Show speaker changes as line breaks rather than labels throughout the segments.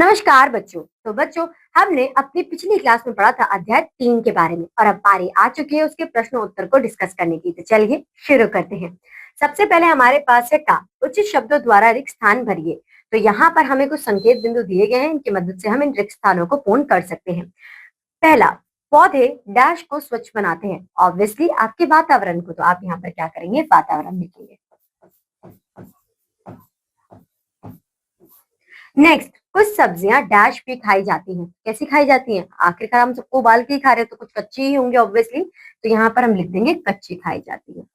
नमस्कार बच्चों। तो बच्चों, हमने अपनी पिछली क्लास में पढ़ा था अध्याय 3 के बारे में और अब बारी आ चुकी है उसके प्रश्न उत्तर को डिस्कस करने की। तो चलिए शुरू करते हैं। सबसे पहले हमारे पास है का उचित शब्दों द्वारा रिक्त स्थान भरिए। तो यहाँ पर हमें कुछ संकेत बिंदु दिए गए हैं, इनकी मदद से हम इन रिक्त स्थानों को पूर्ण कर सकते हैं। पहला, पौधे डैश को स्वच्छ बनाते हैं। ऑब्वियसली आपके वातावरण को, तो आप यहाँ पर क्या करेंगे, वातावरण लिखेंगे। नेक्स्ट, कुछ सब्जियां डैश भी खाई जाती हैं। कैसी खाई जाती हैं? आखिरकार हम सबको उबाल के ही खा रहे हैं, तो कुछ कच्ची ही होंगे ऑब्वियसली, तो यहाँ पर हम लिख देंगे कच्ची खाई जाती है।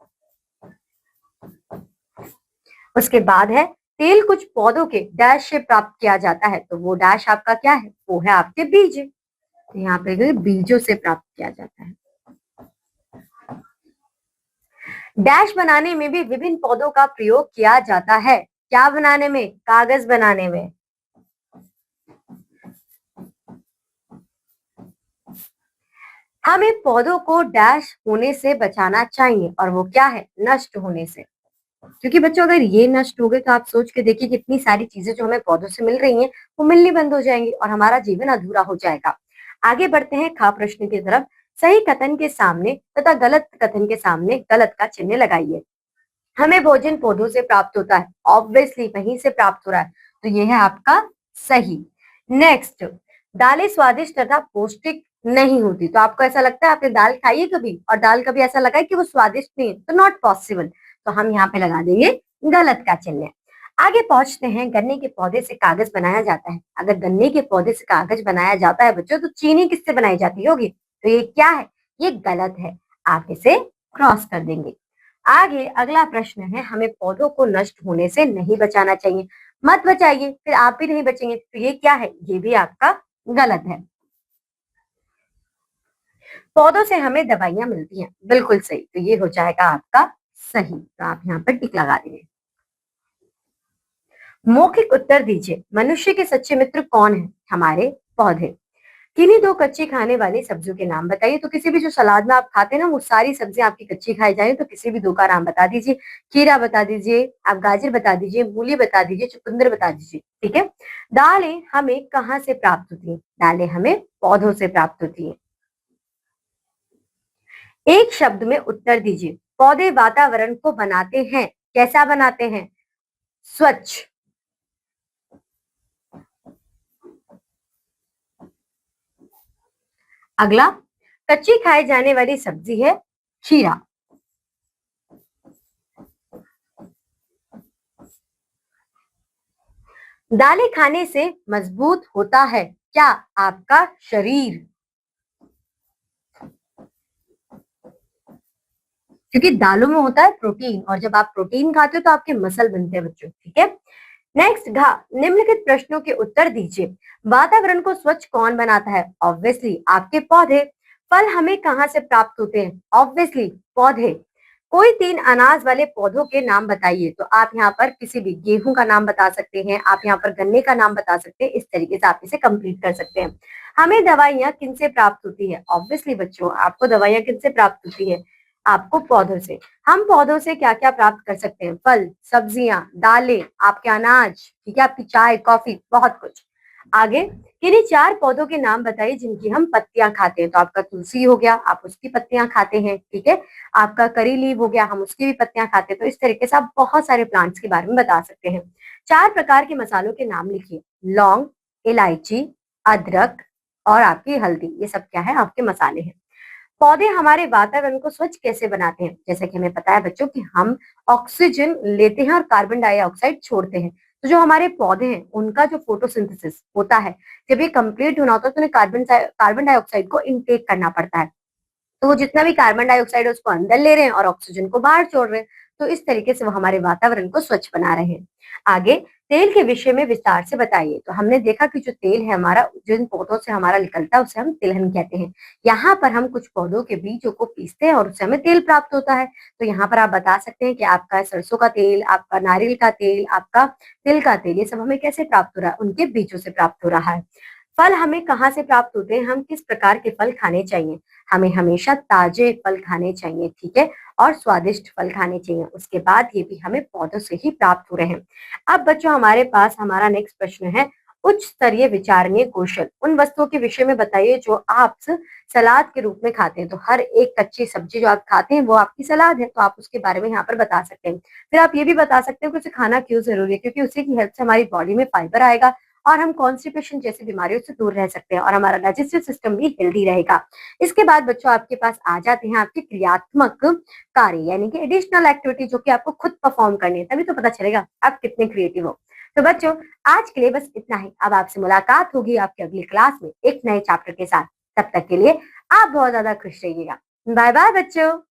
उसके बाद है तेल कुछ पौधों के डैश से प्राप्त किया जाता है। तो वो डैश आपका क्या है? वो है आपके बीज। तो यहाँ पे बीजों से प्राप्त किया जाता है। डैश बनाने में भी विभिन्न पौधों का प्रयोग किया जाता है। क्या बनाने में? कागज बनाने में। हमें पौधों को डैश होने से बचाना चाहिए, और वो क्या है? नष्ट होने से। क्योंकि बच्चों अगर ये नष्ट हो गए तो आप सोच के देखिए कितनी सारी चीजें जो हमें पौधों से मिल रही हैं वो मिलनी बंद हो जाएंगी और हमारा जीवन अधूरा हो जाएगा। आगे बढ़ते हैं खा प्रश्न की तरफ। सही कथन के सामने तथा गलत कथन के सामने गलत का चिन्ह लगाइए। हमें भोजन पौधों से प्राप्त होता है। ऑब्वियसली वहीं से प्राप्त हो रहा है, तो ये है आपका सही। नेक्स्ट, दालें स्वादिष्ट तथा पौष्टिक नहीं होती। तो आपको ऐसा लगता है, आपने दाल खाई है कभी और दाल कभी ऐसा लगा है कि वो स्वादिष्ट नहीं है? तो नॉट पॉसिबल। तो हम यहाँ पे लगा देंगे गलत का चिन्ह। आगे पहुंचते हैं। गन्ने के पौधे से कागज बनाया जाता है। अगर गन्ने के पौधे से कागज बनाया जाता है बच्चों, तो चीनी किससे बनाई जाती होगी? तो ये क्या है? ये गलत है। आप इसे क्रॉस कर देंगे। आगे अगला प्रश्न है, हमें पौधों को नष्ट होने से नहीं बचाना चाहिए। मत बचाइए, फिर आप भी नहीं बचेंगे। तो ये क्या है? ये भी आपका गलत है। पौधों से हमें दवाइयां मिलती हैं। बिल्कुल सही। तो ये हो जाएगा आपका सही। तो आप यहाँ पर टिक लगा देंगे। मौखिक उत्तर दीजिए। मनुष्य के सच्चे मित्र कौन है? हमारे पौधे। किन्हीं दो कच्ची खाने वाली सब्जियों के नाम बताइए। तो किसी भी जो सलाद में आप खाते हैं ना, वो सारी सब्जियां आपकी कच्ची खाई जाए, तो किसी भी दो का नाम बता दीजिए। खीरा बता दीजिए, आप गाजर बता दीजिए, मूली बता दीजिए, चुकंदर बता दीजिए। ठीक है। दालें हमें कहाँ से प्राप्त होती है? दालें हमें पौधों से प्राप्त होती है। एक शब्द में उत्तर दीजिए। पौधे वातावरण को बनाते हैं। कैसा बनाते हैं? स्वच्छ। अगला, कच्ची खाई जाने वाली सब्जी है खीरा। दालें खाने से मजबूत होता है क्या? आपका शरीर। क्योंकि दालों में होता है प्रोटीन, और जब आप प्रोटीन खाते हो तो आपके मसल बनते हैं बच्चों। ठीक है। नेक्स्ट, घा निम्नलिखित प्रश्नों के उत्तर दीजिए। वातावरण को स्वच्छ कौन बनाता है? ऑब्वियसली आपके पौधे। फल हमें कहाँ से प्राप्त होते हैं? ऑब्वियसली पौधे। कोई 3 अनाज वाले पौधों के नाम बताइए। तो आप यहाँ पर किसी भी गेहूं का नाम बता सकते हैं, आप यहाँ पर गन्ने का नाम बता सकते हैं। इस तरीके से आप इसे कंप्लीट कर सकते हैं। हमें दवाइयाँ किनसे प्राप्त होती है? ऑब्वियसली बच्चों, आपको दवाइयाँ किनसे प्राप्त होती है? आपको पौधों से। हम पौधों से क्या क्या प्राप्त कर सकते हैं? फल, सब्जियां, दालें, आपके अनाज, ठीक है, आपकी चाय, कॉफी, बहुत कुछ। आगे, किन्हीं 4 पौधों के नाम बताइए जिनकी हम पत्तियां खाते हैं। तो आपका तुलसी हो गया, आप उसकी पत्तियां खाते हैं। ठीक है। आपका करी लीव हो गया, हम उसकी भी पत्तियां खाते हैं। तो इस तरीके से आप बहुत सारे प्लांट्स के बारे में बता सकते हैं। 4 प्रकार के मसालों के नाम लिखिए। लौंग, इलायची, अदरक और आपकी हल्दी। ये सब क्या है? आपके मसाले हैं। पौधे हमारे वातावरण को स्वच्छ कैसे बनाते हैं? जैसे कि हमें पता है बच्चों कि हम ऑक्सीजन लेते हैं और कार्बन डाइऑक्साइड छोड़ते हैं। तो जो हमारे पौधे हैं उनका जो फोटोसिंथेसिस होता है, जब ये कंप्लीट होना होता है तो उन्हें कार्बन डाइऑक्साइड को इनटेक करना पड़ता है। तो वो जितना भी कार्बन डाइऑक्साइड है उसको अंदर ले रहे हैं और ऑक्सीजन को बाहर छोड़ रहे हैं। तो इस तरीके से वो हमारे वातावरण को स्वच्छ बना रहे हैं। आगे, तेल के विषय में विस्तार से बताइए। तो हमने देखा कि जो तेल है हमारा, जिन पौधों से हमारा निकलता है उसे हम तिलहन कहते हैं। यहाँ पर हम कुछ पौधों के बीजों को पीसते हैं और उससे हमें तेल प्राप्त होता है। तो यहाँ पर आप बता सकते हैं कि आपका सरसों का तेल, आपका नारियल का तेल, आपका तिल का तेल, ये सब हमें कैसे प्राप्त हो रहा है? उनके बीजों से प्राप्त हो रहा है। फल हमें कहाँ से प्राप्त होते हैं? हम किस प्रकार के फल खाने चाहिए? हमें हमेशा ताजे फल खाने चाहिए। ठीक है। और स्वादिष्ट फल खाने चाहिए। उसके बाद ये भी हमें पौधों से ही प्राप्त हो रहे हैं। अब बच्चों, हमारे पास हमारा नेक्स्ट प्रश्न है, उच्च स्तरीय विचारणीय कौशल, उन वस्तुओं के विषय में बताइए जो आप सलाद के रूप में खाते हैं। तो हर एक कच्ची सब्जी जो आप खाते हैं वो आपकी सलाद है, तो आप उसके बारे में यहाँ पर बता सकते हैं। फिर आप ये भी बता सकते हो कि उसे खाना क्यों जरूरी है, क्योंकि उसी की हेल्प से हमारी बॉडी में फाइबर आएगा और हम कॉन्स्टिपेशन जैसी बीमारियों से दूर रह सकते हैं और हमारा डाइजेस्टिव सिस्टम भी हेल्दी रहेगा। इसके बाद बच्चों आपके पास आ जाते हैं आपके क्रियात्मक कार्य, यानी कि एडिशनल एक्टिविटी जो कि आपको खुद परफॉर्म करनी है, तभी तो पता चलेगा आप कितने क्रिएटिव हो। तो बच्चों आज के लिए बस इतना ही। अब आपसे मुलाकात होगी आपके अगली क्लास में एक नए चैप्टर के साथ। तब तक के लिए आप बहुत ज्यादा खुश रहिएगा। बाय बाय बच्चों।